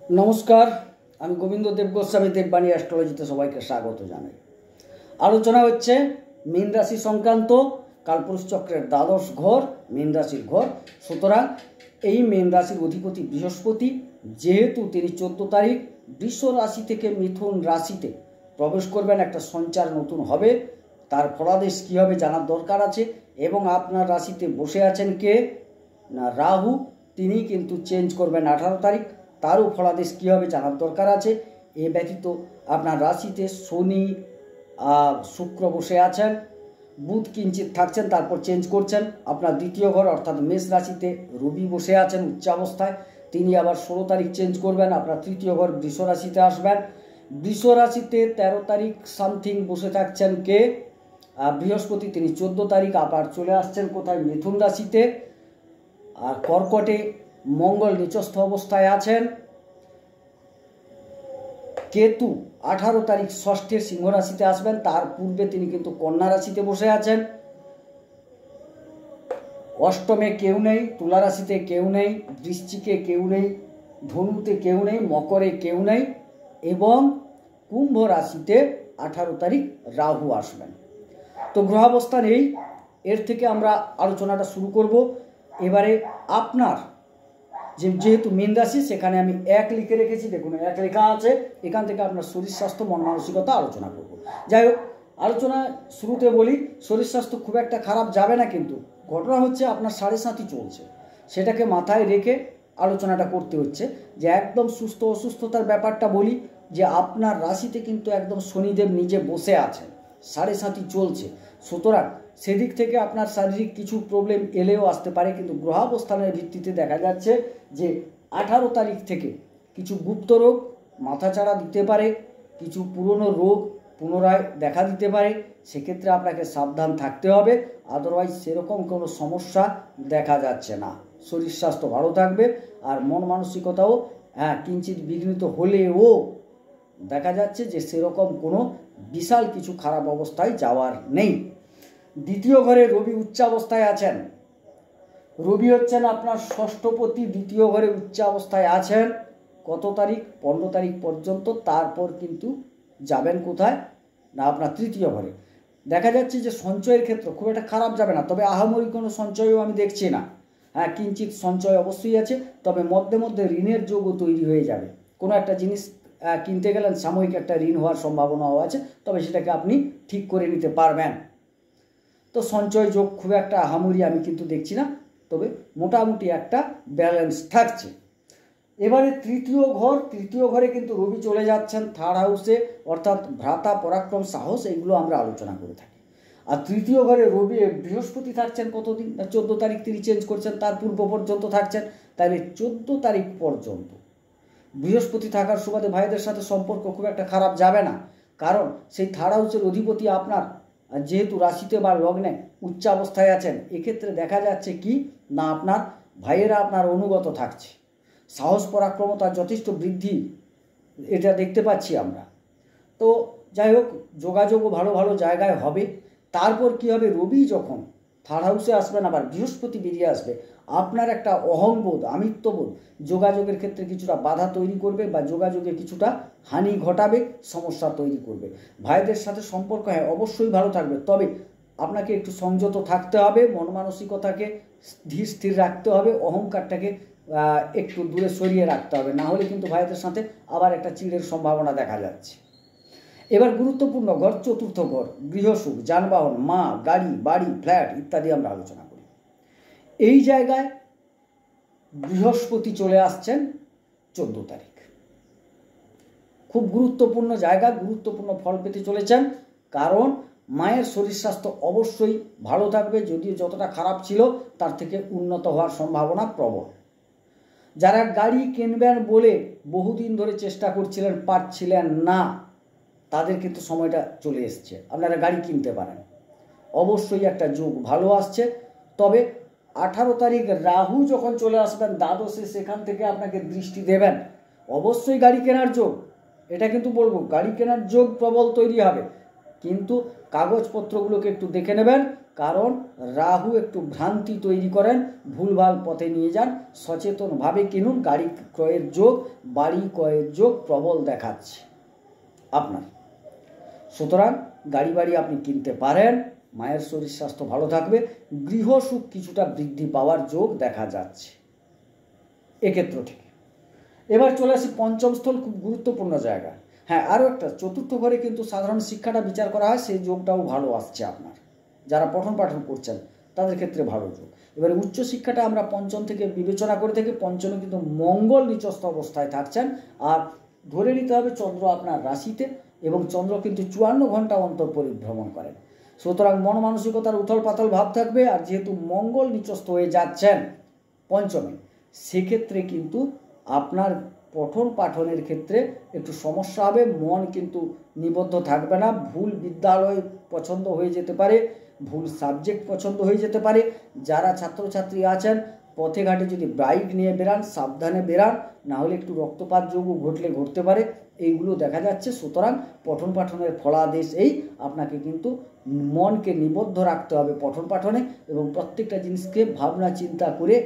নমস্কার, আমি গোবিন্দ দেব গোস্বামী দেববাণী অ্যাস্ট্রোলজিতে সবাইকে স্বাগত জানাই। আলোচনা হচ্ছে মীন রাশি সংক্রান্ত। কালপুরুষ চক্রের দ্বাদশ ঘর মীন রাশির ঘর। সুতরাং এই মীন রাশির অধিপতি বৃহস্পতি, যেহেতু তিনি 14 তারিখ বৃষ রাশি থেকে মিথুন রাশিতে প্রবেশ করবেন, একটা সঞ্চার নতুন হবে, তার ফলাদেশ কী হবে জানার দরকার আছে। এবং আপনার রাশিতে বসে আছেন কে না রাহু, তিনি কিন্তু চেঞ্জ করবেন 18 তারিখ, তারও ফলাদেশ কী হবে জানার দরকার আছে। এ ব্যতীত আপনার রাশিতে শনি শুক্র বসে আছেন, বুধ কিঞ্চিত থাকছেন তারপর চেঞ্জ করছেন। আপনার দ্বিতীয় ঘর অর্থাৎ মেষ রাশিতে রবি বসে আছেন উচ্চাবস্থায়, তিনি আবার 16 তারিখ চেঞ্জ করবেন। আপনার তৃতীয় ঘর বৃষ রাশিতে আসবেন। বৃষ রাশিতে 13 তারিখ সামথিং বসে থাকছেন কে বৃহস্পতি, তিনি 14 তারিখ আবার চলে আসছেন কোথায় মিথুন রাশিতে। আর কর্কটে মঙ্গল নিচস্থ অবস্থায় আছেন। কেতু 18 তারিখ ষষ্ঠে সিংহ রাশিতে আসবেন, তার পূর্বে তিনি কিন্তু কন্যা রাশিতে বসে আছেন। অষ্টমে কেউ নেই, তুলা রাশিতে কেউ নেই, বৃশ্চিকে কেউ নেই, ধনুতে কেউ নেই, মকরে কেউ নেই এবং কুম্ভ রাশিতে 18 তারিখ রাহু আসবেন। তো গ্রহাবস্থান এই, এর থেকে আমরা আলোচনাটা শুরু করব। এবারে আপনার যেহেতু মীন রাশি, সেখানে আমি 1 লিখে রেখেছি, দেখুন 1 লেখা আছে। এখান থেকে আপনার শরীর স্বাস্থ্য মন মানসিকতা আলোচনা করব। যাই হোক, আলোচনা শুরুতে বলি, শরীর স্বাস্থ্য খুব একটা খারাপ যাবে না, কিন্তু ঘটনা হচ্ছে আপনার 7.5 চলছে, সেটাকে মাথায় রেখে আলোচনাটা করতে হচ্ছে। যে একদম সুস্থ অসুস্থতার ব্যাপারটা বলি, যে আপনার রাশিতে কিন্তু একদম শনিদেব নিজে বসে আছেন, 7.5 চলছে। সুতরাং সেদিক থেকে আপনার শারীরিক কিছু প্রবলেম এলেও আসতে পারে, কিন্তু গ্রহাবস্থানের ভিত্তিতে দেখা যাচ্ছে যে 18 তারিখ থেকে কিছু গুপ্ত রোগ মাথাচাড়া দিতে পারে, কিছু পুরনো রোগ পুনরায় দেখা দিতে পারে, সেক্ষেত্রে আপনাকে সাবধান থাকতে হবে। আদারওয়াইজ সেরকম কোনো সমস্যা দেখা যাচ্ছে না, শরীর স্বাস্থ্য ভালো থাকবে। আর মন মানসিকতাও কিঞ্চিত বিঘ্নিত হলেও দেখা যাচ্ছে যে সেরকম কোনো বিশাল কিছু খারাপ অবস্থায় যাওয়ার নেই। দ্বিতীয় ঘরে রবি উচ্চাবস্থায় আছেন। রবি হচ্ছেন আপনার ষষ্ঠপতি, দ্বিতীয় ঘরে উচ্চাবস্থায় আছেন কত তারিখ? 15 তারিখ পর্যন্ত। তারপর কিন্তু যাবেন কোথায় না আপনার তৃতীয় ঘরে। দেখা যাচ্ছে যে সঞ্চয়ের ক্ষেত্র খুব একটা খারাপ যাবে না, তবে আহামরি কোনো সঞ্চয়ও আমি দেখছি না। কিঞ্চিত সঞ্চয় অবশ্যই আছে, তবে মধ্যে মধ্যে ঋণের যোগও তৈরি হয়ে যাবে। কোনো একটা জিনিস কিনতে গেলেন, সাময়িক একটা ঋণ হওয়ার সম্ভাবনাও আছে, তবে সেটাকে আপনি ঠিক করে নিতে পারবেন। তো সঞ্চয় যোগ খুব একটা আহামরি আমি কিন্তু দেখছি না, তবে মোটামুটি একটা ব্যালেন্স থাকছে। এবারে তৃতীয় ঘরে কিন্তু রবি চলে যাচ্ছেন থার্ড হাউসে, অর্থাৎ ভ্রাতা, পরাক্রম, সাহস, এইগুলো আমরা আলোচনা করে থাকি। আর তৃতীয় ঘরে রবি বৃহস্পতি থাকছেন কতদিন? 14 তারিখ তিনি চেঞ্জ করছেন, তার পূর্ব পর্যন্ত থাকছেন। তাহলে 14 তারিখ পর্যন্ত বৃহস্পতি থাকার সুবাদে ভাইদের সাথে সম্পর্ক খুব একটা খারাপ যাবে না, কারণ সেই থার্ড হাউসের অধিপতি আপনার যেহেতু রাশিতে বা লগ্নে উচ্চাবস্থায় আছেন। এক্ষেত্রে দেখা যাচ্ছে কি না আপনার ভাইয়েরা আপনার অনুগত থাকছে, সাহস পরাক্রমতার যথেষ্ট বৃদ্ধি এটা দেখতে পাচ্ছি আমরা। তো যাই হোক, যোগাযোগও ভালো ভালো জায়গায় হবে। তারপর কি হবে, রবি যখন থার্ড হাউসে আসবেন, আবার বৃহস্পতি বেরিয়ে আসবে, আপনার একটা অহংবোধ, আমিত্ববোধ যোগাযোগের ক্ষেত্রে কিছুটা বাধা তৈরি করবে বা যোগাযোগে কিছুটা হানি ঘটাবে, সমস্যা তৈরি করবে। ভাইদের সাথে সম্পর্ক অবশ্যই ভালো থাকবে, তবে আপনাকে একটু সংযত থাকতে হবে, মন মানসিকতাকে ধীর স্থির রাখতে হবে, অহংকারটাকে একটু দূরে সরিয়ে রাখতে হবে, না হলে কিন্তু ভাইদের সাথে আবার একটা চিড়ের সম্ভাবনা দেখা যাচ্ছে। এবার গুরুত্বপূর্ণ ঘর চতুর্থ ঘর, গৃহসুখ, যানবাহন, মা, গাড়ি, বাড়ি, ফ্ল্যাট ইত্যাদি আমরা আলোচনা করি। এই জায়গায় বৃহস্পতি চলে আসছেন 14 তারিখ। খুব গুরুত্বপূর্ণ জায়গা, গুরুত্বপূর্ণ ফল পেতে চলেছেন, কারণ মায়ের শরীর স্বাস্থ্য অবশ্যই ভালো থাকবে, যদিও যতটা খারাপ ছিল তার থেকে উন্নত হওয়ার সম্ভাবনা প্রবল। যারা গাড়ি কিনবেন বলে বহুদিন ধরে চেষ্টা করছিলেন, পারছিলেন না, তাদের কিন্তু সময়টা চলে এসছে, আপনারা গাড়ি কিনতে পারেন। অবশ্যই একটা যোগ ভালো আসছে, তবে 18 তারিখ রাহু যখন চলে আসবেন দ্বাদশে, সেখান থেকে আপনাকে দৃষ্টি দেবেন, অবশ্যই গাড়ি কেনার যোগ, এটা কিন্তু বলবো গাড়ি কেনার যোগ প্রবল তৈরি হবে। কিন্তু কাগজপত্রগুলোকে একটু দেখে নেবেন, কারণ রাহু একটু ভ্রান্তি তৈরি করেন, ভুলভাল পথে নিয়ে যান। সচেতনভাবে কিনুন। গাড়ি ক্রয়ের যোগ, বাড়ি ক্রয়ের যোগ প্রবল দেখাচ্ছে আপনার। সুতরাং গাড়ি বাড়ি আপনি কিনতে পারেন। মায়ের শরীর স্বাস্থ্য ভালো থাকবে। গৃহসুখ কিছুটা বৃদ্ধি পাওয়ার যোগ দেখা যাচ্ছে এক্ষেত্র থেকে। এবার চলে আসি পঞ্চম স্থল, খুব গুরুত্বপূর্ণ জায়গা। হ্যাঁ, আরও একটা, চতুর্থ ঘরে কিন্তু সাধারণ শিক্ষাটা বিচার করা হয়, সেই যোগটাও ভালো আসছে আপনার। যারা পঠন পাঠন করছেন তাদের ক্ষেত্রে ভালো যোগ। এবারে উচ্চশিক্ষাটা আমরা পঞ্চম থেকে বিবেচনা করে থাকি। পঞ্চমে কিন্তু মঙ্গল নিচস্থ অবস্থায় থাকছেন। আর ধরে নিতে হবে চন্দ্র আপনার রাশিতে, এবং চন্দ্র কিন্তু 54 ঘন্টা অন্তর পরিভ্রমণ করেন। সুতরাং মন মানসিকতার উথল পাথল ভাব থাকবে। আর যেহেতু মঙ্গল নিচস্থ হয়ে যাচ্ছেন পঞ্চমে, সেক্ষেত্রে কিন্তু আপনার পঠন পাঠনের ক্ষেত্রে একটু সমস্যা হবে। মন কিন্তু নিবদ্ধ থাকবে না। ভুল বিদ্যালয় পছন্দ হয়ে যেতে পারে, ভুল সাবজেক্ট পছন্দ হয়ে যেতে পারে। যারা ছাত্রছাত্রী আছেন পথে ঘাটে যদি বাইক নিয়ে বেরান, সাবধানে বেরান, না হলে একটু রক্তপাত যোগও ঘটতে পারে, এইগুলো দেখা যাচ্ছে। সুতরাং পঠন পাঠনের ফলাদেশ এই, আপনাকে কিন্তু মনকে নিবদ্ধ রাখতে হবে পঠন পাঠনে, এবং প্রত্যেকটা জিনিসকে ভাবনা চিন্তা করে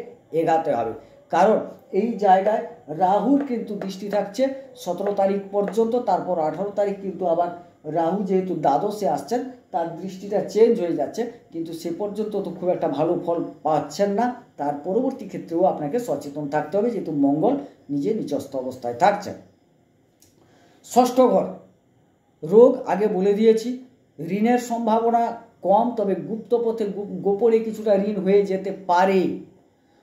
এগাতে হবে। কারণ এই জায়গায় রাহুর কিন্তু দৃষ্টি থাকছে 17 তারিখ পর্যন্ত। তারপর 18 তারিখ কিন্তু আবার রাহু যেহেতু দ্বাদশে আসছেন, তার দৃষ্টিটা চেঞ্জ হয়ে যাচ্ছে, কিন্তু সে পর্যন্ত তো খুব একটা ভালো ফল পাচ্ছেন না। তার পরবর্তী ক্ষেত্রেও আপনাকে সচেতন থাকতে হবে, যেহেতু মঙ্গল নিজে নিচস্থ অবস্থায় থাকছেন। ষষ্ঠ ঘর, রোগ আগে বলে দিয়েছি। ঋণের সম্ভাবনা কম, তবে গুপ্ত পথে গোপনে কিছুটা ঋণ হয়ে যেতে পারে।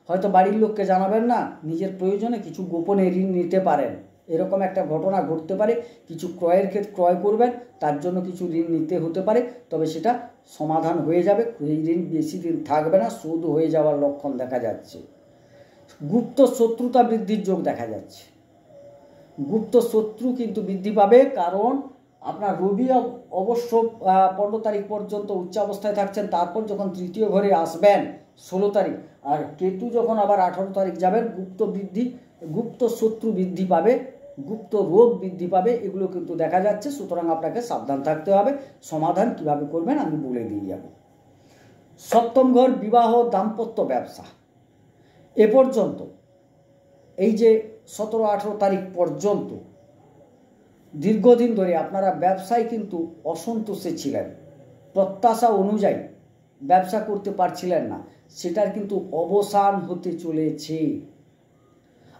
হয়তো বাড়ির লোককে জানাবেন না, নিজের প্রয়োজনে কিছু গোপনে ঋণ নিতে পারেন, এরকম একটা ঘটনা ঘটতে পারে। কিছু ক্রয়ের ক্ষেত্রে ক্রয় করবেন, তার জন্য কিছু ঋণ নিতে হতে পারে, তবে সেটা সমাধান হয়ে যাবে। এই ঋণ বেশি দিন থাকবে না, সুদ হয়ে যাওয়ার লক্ষণ দেখা যাচ্ছে। গুপ্ত শত্রুতা বৃদ্ধির যোগ দেখা যাচ্ছে। গুপ্ত শত্রু কিন্তু বৃদ্ধি পাবে, কারণ আপনার রবি অবশ্য 15 তারিখ পর্যন্ত উচ্চাবস্থায় থাকছেন। তারপর যখন তৃতীয় ঘরে আসবেন 16 তারিখ, আর কেতু যখন আবার 18 তারিখ যাবেন, গুপ্ত শত্রু বৃদ্ধি পাবে, গুপ্ত রোগ বৃদ্ধি পাবে, এগুলো কিন্তু দেখা যাচ্ছে। সুতরাং আপনাকে সাবধান থাকতে হবে। সমাধান কিভাবে করবেন আমি বলে দিয়ে যাব। সপ্তম ঘর, বিবাহ, দাম্পত্য, ব্যবসা। এ পর্যন্ত এই যে 17-18 তারিখ পর্যন্ত দীর্ঘদিন ধরে আপনারা ব্যবসায় কিন্তু অসন্তোষে ছিলেন, প্রত্যাশা অনুযায়ী ব্যবসা করতে পারছিলেন না, সেটার কিন্তু অবসান হতে চলেছে।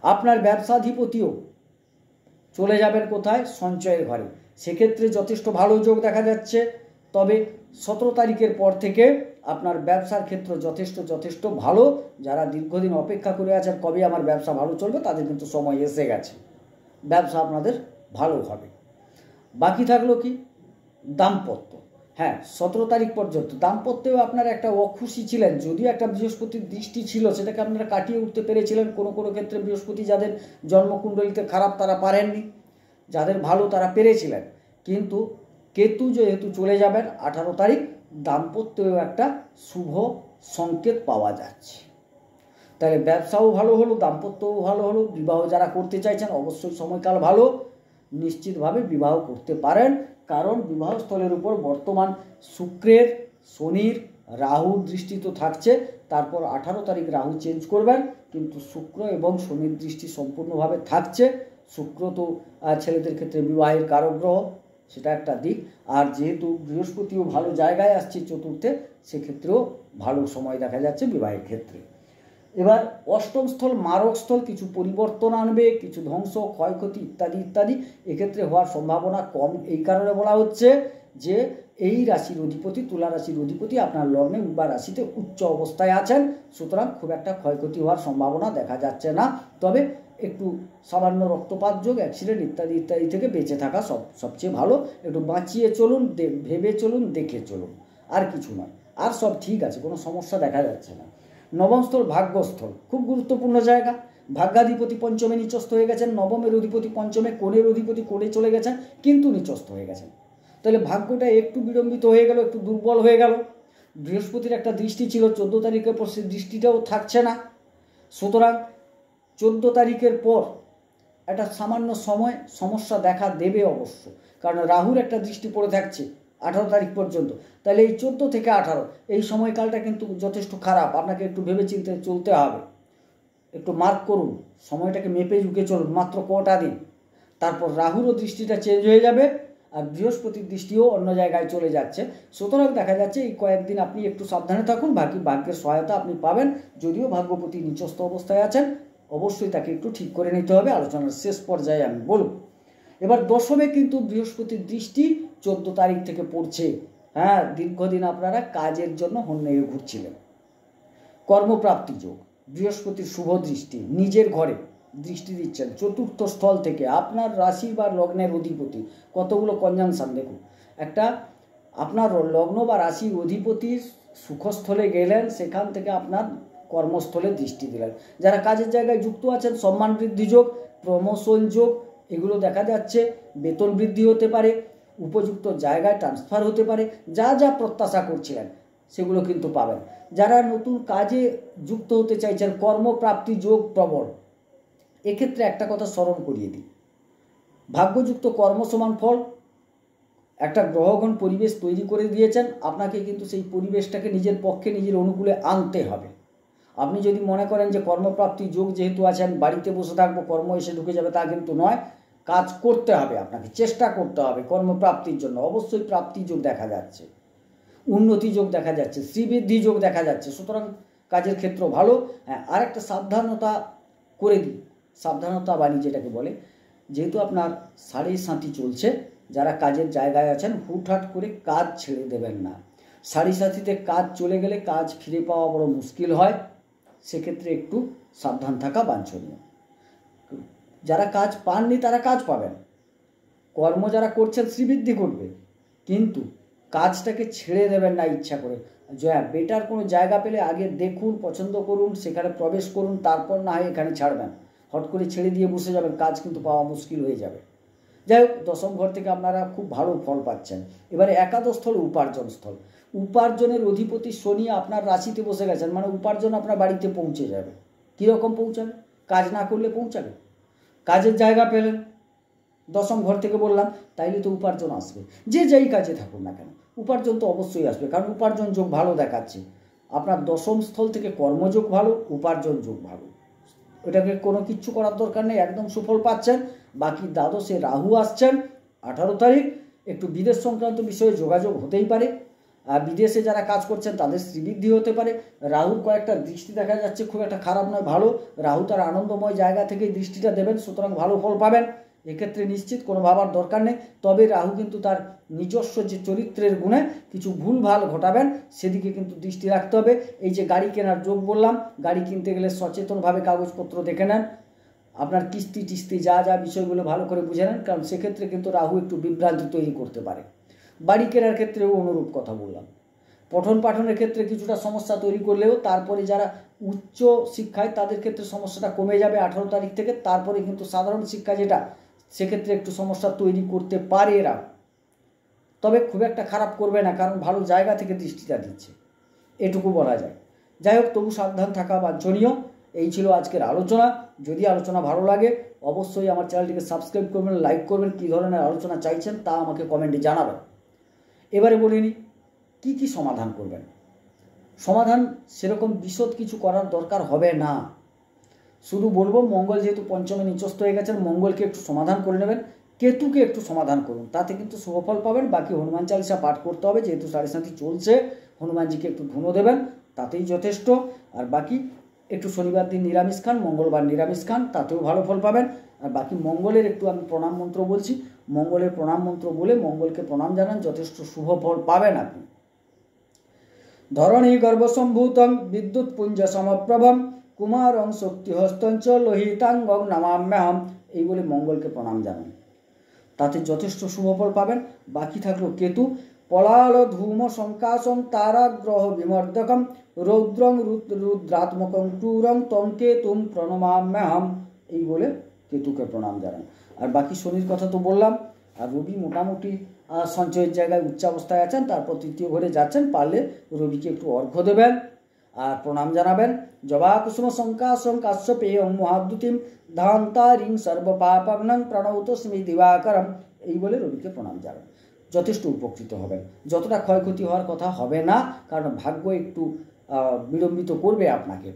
আপনার ব্যবসাধিপতিও চলে যাবেন কোথায়? সঞ্চয়ের ঘরে। সেক্ষেত্রে যথেষ্ট ভালো যোগ দেখা যাচ্ছে। তবে 17 তারিখের পর থেকে আপনার ব্যবসার ক্ষেত্র যথেষ্ট ভালো। যারা দীর্ঘদিন অপেক্ষা করে আছেন কবে আমার ব্যবসা ভালো চলবে, তাদের কিন্তু সময় এসে গেছে, ব্যবসা আপনাদের ভালো হবে। বাকি থাকলো কি? দাম্পত্য। হ্যাঁ, 17 তারিখ পর্যন্ত দাম্পত্যেও আপনারা একটা অখুশি ছিলেন, যদিও একটা বৃহস্পতির দৃষ্টি ছিল, সেটাকে আপনারা কাটিয়ে উঠতে পেরেছিলেন। কোনো ক্ষেত্রে বৃহস্পতি যাদের জন্মকুণ্ডলিতে খারাপ তারা পারেননি, যাদের ভালো তারা পেরেছিলেন। কিন্তু কেতু যেহেতু চলে যাবেন 18 তারিখ, দাম্পত্যেও একটা শুভ সংকেত পাওয়া যাচ্ছে। তাহলে ব্যবসাও ভালো হলো, দাম্পত্যও ভালো হলো। বিবাহ যারা করতে চাইছেন অবশ্যই সময়কাল ভালো, নিশ্চিতভাবে বিবাহ করতে পারেন। কারণ বিবাহস্থলের উপর বর্তমান শুক্রের, শনির, রাহুর দৃষ্টি তো থাকছে। তারপর 18 তারিখ রাহু চেঞ্জ করবেন, কিন্তু শুক্র এবং শনির দৃষ্টি সম্পূর্ণভাবে থাকছে। শুক্র তো ছেলেদের ক্ষেত্রে বিবাহের কারক গ্রহ, সেটা একটা দিক। আর যেহেতু বৃহস্পতিও ভালো জায়গায় আসছে চতুর্থে, সেক্ষেত্রেও ভালো সময় দেখা যাচ্ছে বিবাহের ক্ষেত্রে। এবার অষ্টম স্থল, মারক স্থল, কিছু পরিবর্তন আনবে, কিছু ধ্বংস, ক্ষয়ক্ষতি ইত্যাদি এক্ষেত্রে হওয়ার সম্ভাবনা কম। এই কারণে বলা হচ্ছে যে এই রাশির অধিপতি, তুলা রাশির অধিপতি আপনার লগ্নে বা রাশিতে উচ্চ অবস্থায় আছেন। সুতরাং খুব একটা ক্ষয়ক্ষতি হওয়ার সম্ভাবনা দেখা যাচ্ছে না। তবে একটু সামান্য রক্তপাত যোগ, অ্যাক্সিডেন্ট ইত্যাদি থেকে বেঁচে থাকা সবচেয়ে ভালো। একটু বাঁচিয়ে চলুন, ভেবে চলুন, দেখে চলুন, আর কিছু নয়। আর সব ঠিক আছে, কোনো সমস্যা দেখা যাচ্ছে না। নবম স্থল, ভাগ্যস্থল, খুব গুরুত্বপূর্ণ জায়গা। ভাগ্যাধিপতি পঞ্চমে নিচস্থ হয়ে গেছেন, নবমের অধিপতি পঞ্চমে, কোণের অধিপতি কোণে চলে গেছেন, কিন্তু নিচস্থ হয়ে গেছেন। তাহলে ভাগ্যটা একটু বিড়ম্বিত হয়ে গেল, একটু দুর্বল হয়ে গেল। বৃহস্পতির একটা দৃষ্টি ছিল 14 তারিখের পর, সেই দৃষ্টিটাও থাকছে না। সুতরাং 14 তারিখের পর একটা সামান্য সমস্যা দেখা দেবে অবশ্য, কারণ রাহুর একটা দৃষ্টি পড়ে থাকছে 18 তারিখ পর্যন্ত। তাহলে এই 14 থেকে 18 এই সময়কালটা কিন্তু যথেষ্ট খারাপ, আপনাকে একটু ভেবে চিন্তে চলতে হবে, একটু মার্ক করুন, সময়টাকে মেপে ঝুঁকে চলুন। মাত্র কটা দিন, তারপর রাহুরও দৃষ্টিটা চেঞ্জ হয়ে যাবে আর বৃহস্পতির দৃষ্টিও অন্য জায়গায় চলে যাচ্ছে। সুতরাং দেখা যাচ্ছে এই কয়েকদিন আপনি একটু সাবধানে থাকুন, বাকি ভাগ্যের সহায়তা আপনি পাবেন। যদিও ভাগ্যপতি নিচস্থ অবস্থায় আছেন, অবশ্যই তাকে একটু ঠিক করে নিতে হবে। আলোচনার শেষ পর্যায়ে আমি বলব। এবার দশমে কিন্তু বৃহস্পতির দৃষ্টি 14 তারিখ থেকে পড়ছে। হ্যাঁ, দীর্ঘদিন আপনারা কাজের জন্য হন্যে ঘুরছিলেন। কর্মপ্রাপ্তি যোগ, বৃহস্পতির শুভ দৃষ্টি নিজের ঘরে দৃষ্টি দিচ্ছেন চতুর্থ স্থল থেকে। আপনার রাশি বা লগ্নের অধিপতি, কতগুলো কনজাংশন দেখুন। একটা আপনার লগ্ন বা রাশির অধিপতির সুখস্থলে গেলেন, সেখান থেকে আপনার কর্মস্থলে দৃষ্টি দিলেন। যারা কাজের জায়গায় যুক্ত আছেন, সম্মান বৃদ্ধি যোগ, প্রমোশন যোগ এগুলো দেখা যাচ্ছে। বেতন বৃদ্ধি হতে পারে, উপযুক্ত জায়গায় ট্রান্সফার হতে পারে। যা যা প্রত্যাশা করছিলেন সেগুলো কিন্তু পাবেন। যারা নতুন কাজে যুক্ত হতে চাইছেন, কর্মপ্রাপ্তি যোগ প্রবল। এক্ষেত্রে একটা কথা স্মরণ করিয়ে দিই, ভাগ্যযুক্ত কর্ম সমান ফল। একটা গ্রহগণ পরিবেশ তৈরি করে দিয়েছেন, আপনাকে কিন্তু সেই পরিবেশটাকে নিজের পক্ষে নিজের অনুকূলে আনতে হবে। আপনি যদি মনে করেন যে কর্মপ্রাপ্তি যোগ যেহেতু আছেন, বাড়িতে বসে থাকবো, কর্ম এসে ঢুকে যাবে, তা কিন্তু নয়। কাজ করতে হবে, আপনাকে চেষ্টা করতে হবে কর্মপ্রাপ্তির জন্য। অবশ্যই প্রাপ্তি যোগ দেখা যাচ্ছে, উন্নতি যোগ দেখা যাচ্ছে, শ্রীবৃদ্ধি যোগ দেখা যাচ্ছে। সুতরাং কাজের ক্ষেত্র ভালো। হ্যাঁ, আর একটা সাবধানতা করে দিই, সাবধানতা বাণী যেটাকে বলে, যেহেতু আপনার 7.5 চলছে, যারা কাজের জায়গায় আছেন হুটহাট করে কাজ ছেড়ে দেবেন না। 7.5 কাজ চলে গেলে কাজ ফিরে পাওয়া বড় মুশকিল হয়, সেক্ষেত্রে একটু সাবধান থাকা বাঞ্ছনীয়। যারা কাজ পাননি তারা কাজ পাবেন, কর্ম যারা করছেন শ্রীবৃদ্ধি করবে, কিন্তু কাজটাকে ছেড়ে দেবেন না ইচ্ছা করে। বেটার কোনো জায়গা পেলে আগে দেখুন, পছন্দ করুন, সেখানে প্রবেশ করুন, তারপর না হয় এখানে ছাড়বেন। হট করে ছেড়ে দিয়ে বসে যাবেন, কাজ কিন্তু পাওয়া মুশকিল হয়ে যাবে। যাই হোক, দশম ঘর থেকে আপনারা খুব ভালো ফল পাচ্ছেন। এবারে একাদশ স্থল উপার্জন স্থল। উপার্জনের অধিপতি শনি আপনার রাশিতে বসে গেছেন, মানে উপার্জন আপনার বাড়িতে পৌঁছে যাবে। কীরকম পৌঁছাবে? কাজ না করলে পৌঁছাবে। কাজের জায়গা পেলেন, দশম ঘর থেকে বললাম, তাইলে তো উপার্জন আসবে। যে যেই কাজে থাকুন না কেন, উপার্জন তো অবশ্যই আসবে, কারণ উপার্জন যোগ ভালো দেখাচ্ছে। আপনার দশম স্থল থেকে কর্মযোগ ভালো, উপার্জন যোগ ভালো। এটাকে কোনো কিচ্ছু করার দরকার নেই, একদম সুফল পাচ্ছেন। বাকি দ্বাদশে রাহু আসছেন 18 তারিখ। একটু বিদেশ সংক্রান্ত বিষয়ে যোগাযোগ হতেই পারে, আর বিদেশে যারা কাজ করছেন তাদের শ্রীবৃদ্ধি হতে পারে। রাহুর কয়েকটা দৃষ্টি দেখা যাচ্ছে, খুব একটা খারাপ নয়, ভালো। রাহু তার আনন্দময় জায়গা থেকেই দৃষ্টিটা দেবেন, সুতরাং ভালো ফল পাবেন। এক্ষেত্রে নিশ্চিত কোনো ভাবার দরকার নেই। তবে রাহু কিন্তু তার নিজস্ব যে চরিত্রের গুণে কিছু ভুলভাল ঘটাবেন, সেদিকে কিন্তু দৃষ্টি রাখতে হবে। এই যে গাড়ি কেনার যোগ বললাম, গাড়ি কিনতে গেলে সচেতনভাবে কাগজপত্র দেখে নেন, আপনার কিস্তি টিস্তি যা যা বিষয়গুলো ভালো করে বুঝে নেন, কারণ সেক্ষেত্রে কিন্তু রাহু একটু বিভ্রান্তি তৈরি করতে পারে। বাড়ি কেনার ক্ষেত্রেও অনুরূপ কথা বললাম। পঠন পাঠনের ক্ষেত্রে কিছুটা সমস্যা তৈরি করলেও তারপরে যারা উচ্চ শিক্ষায় তাদের ক্ষেত্রে সমস্যাটা কমে যাবে 18 তারিখ থেকে। তারপরে কিন্তু সাধারণ শিক্ষা যেটা, সেক্ষেত্রে একটু সমস্যা তৈরি করতে পারে এরা, তবে খুব একটা খারাপ করবে না, কারণ ভালো জায়গা থেকে দৃষ্টিটা দিচ্ছে, এটুকু বলা যায়। যাই হোক, তবু সাবধান থাকা বাঞ্ছনীয়। এই ছিল আজকের আলোচনা। যদি আলোচনা ভালো লাগে অবশ্যই আমার চ্যানেলটিকে সাবস্ক্রাইব করবেন, লাইক করবেন। কী ধরনের আলোচনা চাইছেন তা আমাকে কমেন্টে জানাবেন। এবারে বলে নিই কী কী সমাধান করবেন। সমাধান সেরকম বিশদ কিছু করার দরকার হবে না, শুধু বলবো মঙ্গল যেহেতু পঞ্চমে নিচস্থ হয়ে গেছেন, মঙ্গলকে একটু সমাধান করে নেবেন, কেতুকে একটু সমাধান করুন, তাতে কিন্তু শুভফল পাবেন। বাকি হনুমান চালিসা পাঠ করতে হবে, যেহেতু 7.5 চলছে, হনুমানজিকে একটু ধুনো দেবেন, তাতেই যথেষ্ট। আর বাকি একটু শনিবার দিন নিরামিষ খান, মঙ্গলবার নিরামিষ খান, তাতেও ভালো ফল পাবেন। আর বাকি মঙ্গলের একটু আমি প্রণাম মন্ত্র বলছি, মঙ্গলের প্রণাম মন্ত্র বলে মঙ্গলকে প্রণাম জানান, যথেষ্ট শুভ ফল পাবেন আপনি। ধরণী গর্ভসম্ভূতং বিদ্যুৎ পুঞ্জ সমপ্রভম কুমারং শক্তিহস্তঞ্চ লোহিতাঙ্গং নমাম্যহম, এই বলে মঙ্গলকে প্রণাম জানান, তাতে যথেষ্ট শুভফল পাবেন। বাকি থাকলো কেতু, পলাল ধূম সংকাশং তারাগ্রহ বিমর্দকম রৌদ্রং রুদ্রাত্মকং ক্রূরং তং কেতুম প্রণমাম্যহম, এই বলে কেতুকে প্রণাম জানান। আর বাকি শনির কথা তো বললাম। আর রবি মোটামুটি সঞ্চয়ের জায়গায় উচ্চাবস্থায় আছেন, তারপর তৃতীয় ঘরে যাচ্ছেন, পারলে রবিকে একটু অর্ঘ্য দেবেন আর প্রণাম জানাবেন। জবা কুসুম সংকাশং কাশ্যপেয়ং মহাদ্যুতিম ধান্তারিং সর্বপাপগ্নং প্রণৌতস্মি দিবাকরম, এই বলে রবিকে প্রণাম জানাবেন। যথেষ্ট উপকৃত হবেন। যতটা ক্ষয়ক্ষতি হওয়ার কথা হবে না, কারণ ভাগ্য একটু বিলম্বিত করবে আপনাকে,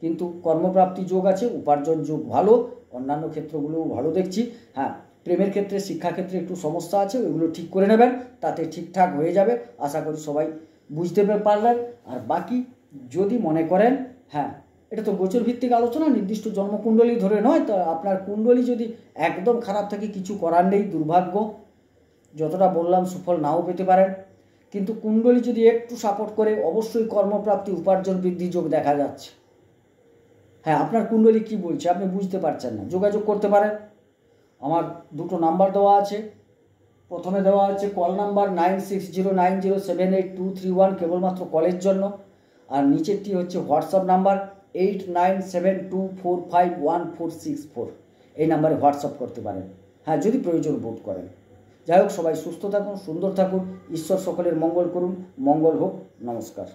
কিন্তু কর্মপ্রাপ্তি যোগ আছে, উপার্জন যোগ ভালো, অন্যান্য ক্ষেত্রগুলোও ভালো দেখছি। হ্যাঁ, প্রেমের ক্ষেত্রে, শিক্ষাক্ষেত্রে একটু সমস্যা আছে, ওইগুলো ঠিক করে নেবেন, তাতে ঠিকঠাক হয়ে যাবে। আশা করি সবাই বুঝতে পারলেন। আর বাকি যদি মনে করেন, হ্যাঁ এটা তো গোচর ভিত্তিক আলোচনা, নির্দিষ্ট জন্মকুণ্ডলী ধরে নয়, তো আপনার কুণ্ডলী যদি একদম খারাপ থাকে কিছু করার নেই, দুর্ভাগ্য, যতটা বললাম সুফল নাও পেতে পারেন। কিন্তু কুণ্ডলী যদি একটু সাপোর্ট করে, অবশ্যই কর্মপ্রাপ্তি, উপার্জন বৃদ্ধি যোগ দেখা যাচ্ছে। হ্যাঁ, আপনার কুণ্ডলী কি বলছে আপনি বুঝতে পারছেন না, যোগাযোগ করতে পারেন। আমার দুটো নাম্বার দেওয়া আছে, প্রথমে দেওয়া আছে কল নাম্বার 9609078231, কেবলমাত্র কলের জন্য। আর নিচেরটি হচ্ছে হোয়াটসঅ্যাপ নাম্বার 8972451464, এই নাম্বারে হোয়াটসঅ্যাপ করতে পারেন, হ্যাঁ যদি প্রয়োজন বোধ করেন। যাই হোক, সবাই সুস্থ থাকুন, সুন্দর থাকুন, ঈশ্বর সকলের মঙ্গল করুন, মঙ্গল হোক, নমস্কার।